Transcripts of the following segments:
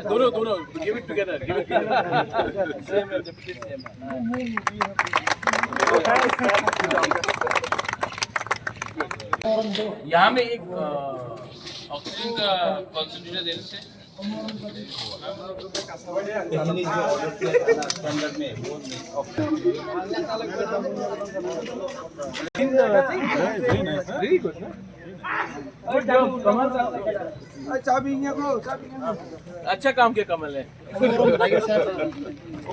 दोनों give it together, give it together. Same as deputy CM. यहाँ में एक ऑक्सीजन का कॉन्सेंट्रेटर देने से अच्छा काम किया कमल है,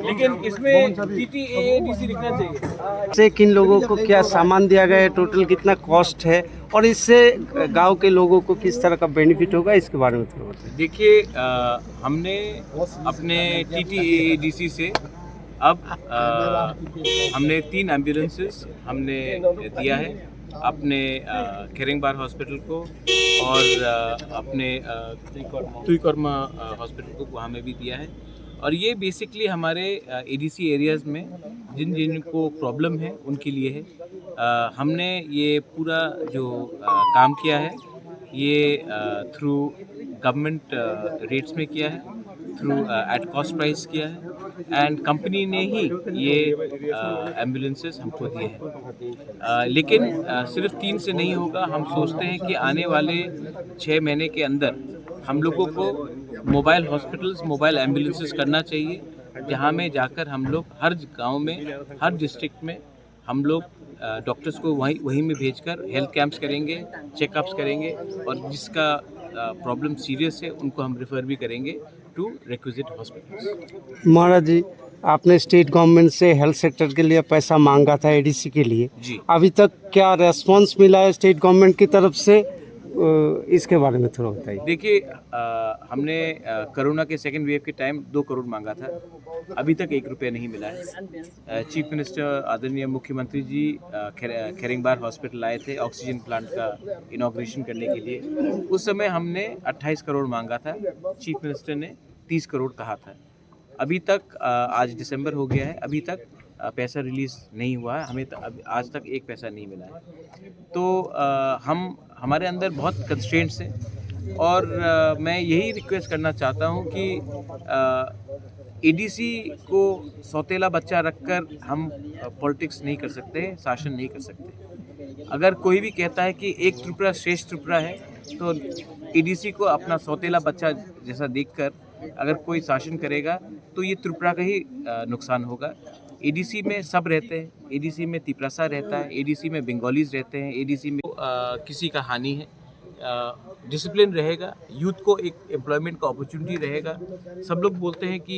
लेकिन इसमें TTAADC लिखना चाहिए। से किन लोगों को क्या सामान दिया गया है, टोटल कितना कॉस्ट है और इससे गांव के लोगों को किस तरह का बेनिफिट होगा, इसके बारे में थोड़ा बताइए। देखिए, हमने अपने TTAADC से अब हमने 3 एम्बुलेंसेस हमने दिया है अपने खेरेंगबार हॉस्पिटल को और अपने तुईकोरमा हॉस्पिटल को, वहाँ में भी दिया है। और ये बेसिकली हमारे ADC एरियाज़ में जिन जिन को प्रॉब्लम है उनके लिए है। हमने ये पूरा जो काम किया है ये थ्रू गवर्नमेंट रेट्स में किया है, थ्रू एट कॉस्ट प्राइस किया है, एंड कंपनी ने ही ये एम्बुलेंसेस हमको दिए हैं। लेकिन सिर्फ 3 से नहीं होगा, हम सोचते हैं कि आने वाले 6 महीने के अंदर हम लोगों को मोबाइल हॉस्पिटल्स, मोबाइल एम्बुलेंसेस करना चाहिए, जहाँ में जाकर हम लोग हर गांव में, हर डिस्ट्रिक्ट में हम लोग डॉक्टर्स को वहीं में भेजकर हेल्थ कैंप्स करेंगे, चेकअप्स करेंगे, और जिसका प्रॉब्लम सीरियस है उनको हम रेफर भी करेंगे टू रिक्विजिट हॉस्पिटल्स। महाराज जी, आपने स्टेट गवर्नमेंट से हेल्थ सेक्टर के लिए पैसा मांगा था ADC के लिए जी। अभी तक क्या रेस्पॉन्स मिला है स्टेट गवर्नमेंट की तरफ से, इसके बारे में थोड़ा बताइए। देखिए, हमने कोरोना के सेकेंड वेव के टाइम 2 करोड़ मांगा था, अभी तक 1 रुपया नहीं मिला है। चीफ मिनिस्टर आदरणीय मुख्यमंत्री जी खेरेंगबार हॉस्पिटल आए थे ऑक्सीजन प्लांट का इनॉग्रेशन करने के लिए। उस समय हमने 28 करोड़ मांगा था, चीफ मिनिस्टर ने 30 करोड़ कहा था। अभी तक आज दिसंबर हो गया है, अभी तक पैसा रिलीज़ नहीं हुआ है, हमें आज तक 1 पैसा नहीं मिला है। तो हमारे अंदर बहुत कंस्ट्रेंट्स हैं, और मैं यही रिक्वेस्ट करना चाहता हूँ कि ADC को सौतेला बच्चा रखकर हम पॉलिटिक्स नहीं कर सकते, शासन नहीं कर सकते। अगर कोई भी कहता है कि एक त्रिपुरा श्रेष्ठ त्रिपुरा है, तो ADC को अपना सौतेला बच्चा जैसा देखकर अगर कोई शासन करेगा तो ये त्रिपुरा का ही नुकसान होगा। ADC में सब रहते हैं, ADC में तिपरासा रहता है, ADC में बंगालीज रहते हैं, ADC में किसी का हानि है। डिसिप्लिन रहेगा, यूथ को एक एम्प्लॉयमेंट का अपॉर्चुनिटी रहेगा। सब लोग बोलते हैं कि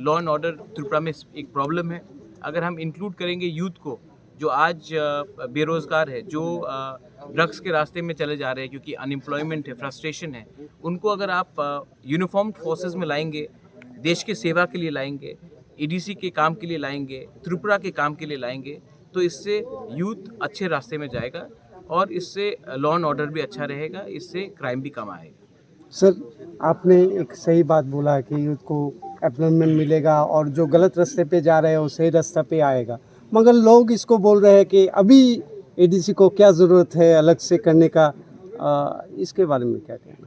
लॉ एंड ऑर्डर त्रिपुरा में एक प्रॉब्लम है। अगर हम इंक्लूड करेंगे यूथ को, जो आज बेरोज़गार है, जो ड्रग्स के रास्ते में चले जा रहे हैं क्योंकि अनएम्प्लॉयमेंट है, फ्रस्ट्रेशन है, उनको अगर आप यूनिफॉर्म फोर्सेस में लाएंगे, देश की सेवा के लिए लाएंगे, ADC के काम के लिए लाएंगे, त्रिपुरा के काम के लिए लाएंगे, तो इससे यूथ अच्छे रास्ते में जाएगा और इससे लॉ एंड ऑर्डर भी अच्छा रहेगा, इससे क्राइम भी कम आएगा। सर, आपने एक सही बात बोला कि यूथ को एम्प्लॉयमेंट मिलेगा और जो गलत रास्ते पे जा रहे हैं वो सही रास्ते पे आएगा, मगर लोग इसको बोल रहे हैं कि अभी ADC को क्या ज़रूरत है अलग से करने का, इसके बारे में क्या कहना है?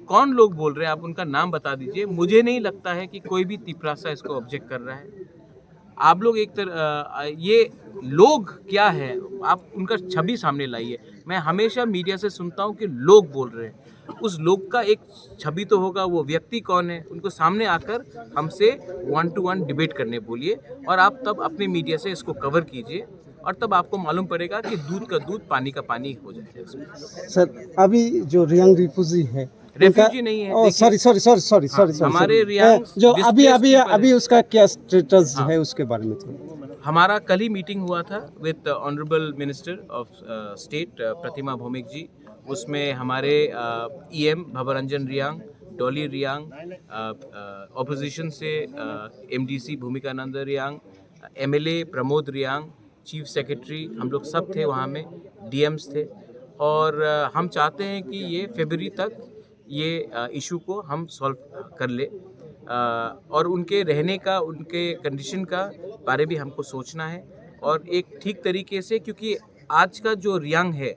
कौन लोग बोल रहे हैं, आप उनका नाम बता दीजिए। मुझे नहीं लगता है कि कोई भी तिपरासा इसको ऑब्जेक्ट कर रहा है। आप लोग एक ये लोग क्या है, आप उनका छवि सामने लाइए। मैं हमेशा मीडिया से सुनता हूँ कि लोग बोल रहे हैं, उस लोग का एक छवि तो होगा, वो व्यक्ति कौन है, उनको सामने आकर हमसे 1-to-1 डिबेट करने बोलिए, और आप तब अपने मीडिया से इसको कवर कीजिए, और तब आपको मालूम पड़ेगा कि दूध का दूध, पानी का पानी हो जाएगा। सर, अभी जो रियांग रिफ्यूजी है, रेफ्यूजी नहीं है, सॉरी, हमारे रियांग जो अभी उसका क्या स्टेटस है, उसके बारे में थोड़ा। हमारा कल ही मीटिंग हुआ था with honourable minister of state Pratima Bhoumik ji. उसमें हमारे EM भवरंजन रियांग, डॉली रियांग, ऑपोजिशन से MDC Bhumikananda Reang, MLA Pramod Reang, chief secretary, हम लोग सब थे वहाँ में, DMs थे, और हम चाहते हैं कि ये फरवरी तक ये इशू को हम सॉल्व कर ले, और उनके रहने का, उनके कंडीशन का बारे भी हमको सोचना है। और एक ठीक तरीके से, क्योंकि आज का जो रियांग है,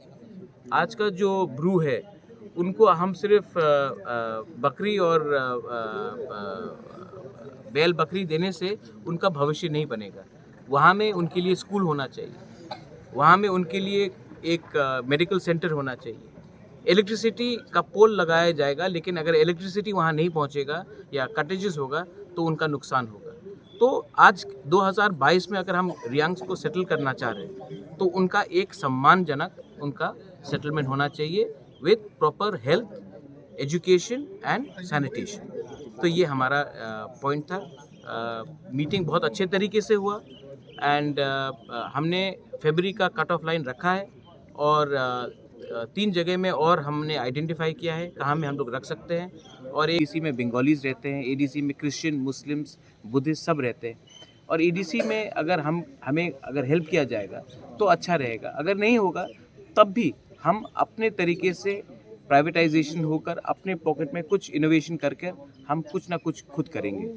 आज का जो ब्रू है, उनको हम सिर्फ बकरी और बैल बकरी देने से उनका भविष्य नहीं बनेगा। वहाँ में उनके लिए स्कूल होना चाहिए, वहाँ में उनके लिए एक मेडिकल सेंटर होना चाहिए। इलेक्ट्रिसिटी का पोल लगाया जाएगा, लेकिन अगर इलेक्ट्रिसिटी वहाँ नहीं पहुँचेगा या कटेजेस होगा तो उनका नुकसान होगा। तो आज 2022 में अगर हम रियांग्स को सेटल करना चाह रहे हैं तो उनका एक सम्मानजनक उनका सेटलमेंट होना चाहिए with proper health, education and sanitation. तो ये हमारा पॉइंट था। मीटिंग बहुत अच्छे तरीके से हुआ एंड हमने फरवरी का कट ऑफ लाइन रखा है और 3 जगह में और हमने आइडेंटिफाई किया है कहाँ में हम लोग रख सकते हैं। और एडीसी में बंगालीज रहते हैं, एडीसी में क्रिश्चियन, मुस्लिम्स, बुद्धिस्ट सब रहते हैं। और एडीसी में अगर हमें अगर हेल्प किया जाएगा तो अच्छा रहेगा। अगर नहीं होगा तब भी हम अपने तरीके से प्राइवेटाइजेशन होकर अपने पॉकेट में कुछ इनोवेशन करके हम कुछ ना कुछ खुद करेंगे।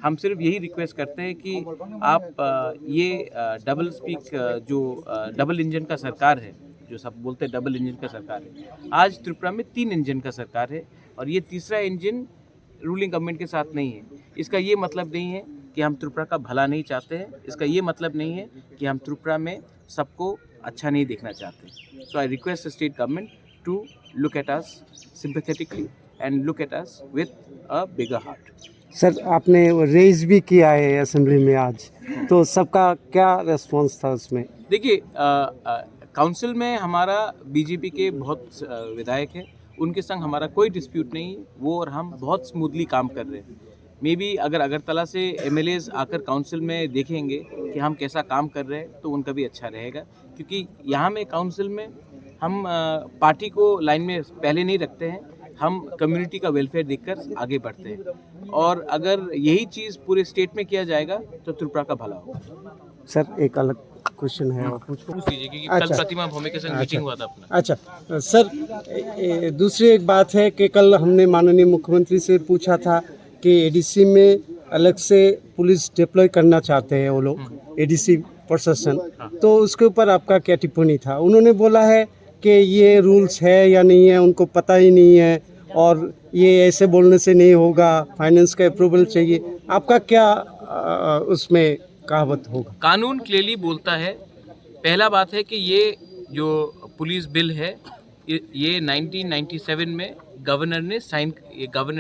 हम सिर्फ यही रिक्वेस्ट करते हैं कि आप ये डबल स्पीक जो डबल इंजन का सरकार है, जो सब बोलते हैं डबल इंजन का सरकार है, आज त्रिपुरा में 3 इंजन का सरकार है और ये तीसरा इंजन रूलिंग गवर्नमेंट के साथ नहीं है। इसका ये मतलब नहीं है कि हम त्रिपुरा का भला नहीं चाहते हैं, इसका ये मतलब नहीं है कि हम त्रिपुरा में सबको अच्छा नहीं देखना चाहते। So I request the state government to look at us sympathetically and look at us with a bigger heart. Sir, आपने रेज भी किया है असेंबली में आज, तो सबका क्या रेस्पॉन्स था उसमें? देखिए, काउंसिल में हमारा बीजेपी के बहुत विधायक हैं, उनके संग हमारा कोई डिस्प्यूट नहीं, वो और हम बहुत स्मूथली काम कर रहे हैं। मे बी अगर अगरतला से एमएलएज आकर काउंसिल में देखेंगे कि हम कैसा काम कर रहे हैं तो उनका भी अच्छा रहेगा, क्योंकि यहाँ में काउंसिल में हम पार्टी को लाइन में पहले नहीं रखते हैं, हम कम्युनिटी का वेलफेयर देखकर आगे बढ़ते हैं। और अगर यही चीज़ पूरे स्टेट में किया जाएगा तो त्रिपुरा का भला होगा। सर, एक अलग क्वेश्चन है, पूछ लीजिए, क्योंकि कल प्रतिमा भौमिक के संग मीटिंग हुआ था अपना। अच्छा सर, दूसरी एक बात है कि कल हमने माननीय मुख्यमंत्री से पूछा था कि एडीसी में अलग से पुलिस डिप्लॉय करना चाहते हैं वो लोग, एडीसी प्रशासन, तो उसके ऊपर आपका क्या टिप्पणी था? उन्होंने बोला है कि ये रूल्स है या नहीं है उनको पता ही नहीं है और ये ऐसे बोलने से नहीं होगा, फाइनेंस का अप्रूवल चाहिए। आपका क्या उसमें कहावत होगा? कानून क्लियरली बोलता है, पहला बात है कि ये जो पुलिस बिल है ये 1997 में गवर्नर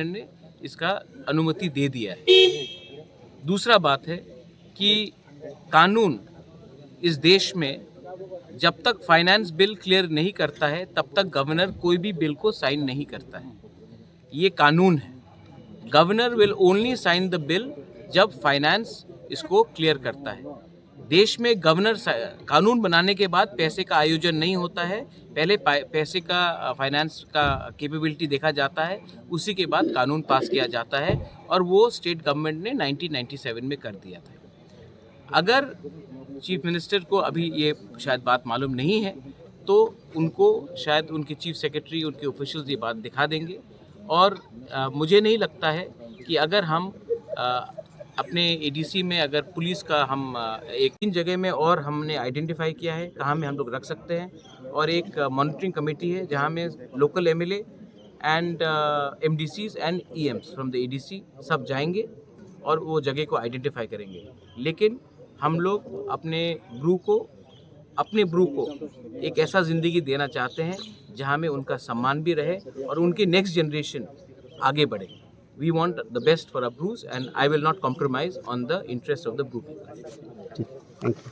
ने इसका अनुमति दे दिया है। दूसरा बात है कि कानून इस देश में जब तक फाइनेंस बिल क्लियर नहीं करता है तब तक गवर्नर कोई भी बिल को साइन नहीं करता है। ये कानून है। Governor will only sign the bill जब फाइनेंस इसको क्लियर करता है। देश में गवर्नर कानून बनाने के बाद पैसे का आयोजन नहीं होता है, पहले पैसे का फाइनेंस का कैपेबिलिटी देखा जाता है, उसी के बाद कानून पास किया जाता है और वो स्टेट गवर्नमेंट ने 1997 में कर दिया था। अगर चीफ मिनिस्टर को अभी ये शायद बात मालूम नहीं है तो उनको शायद उनके चीफ सेक्रेटरी, उनके ऑफिशियल्स ये बात दिखा देंगे। और मुझे नहीं लगता है कि अगर हम अपने एडीसी में अगर पुलिस का हम एक 3 जगह में और हमने आइडेंटिफाई किया है कहाँ में हम लोग रख सकते हैं, और एक मॉनिटरिंग कमेटी है जहाँ में local MLA and MDCs and EMs from the ADC सब जाएंगे और वो जगह को आइडेंटिफाई करेंगे। लेकिन हम लोग अपने ब्रू को एक ऐसा ज़िंदगी देना चाहते हैं जहाँ में उनका सम्मान भी रहे और उनकी नेक्स्ट जनरेशन आगे बढ़े। We want the best for our brews and I will not compromise on the interest of the brew people. Thank you.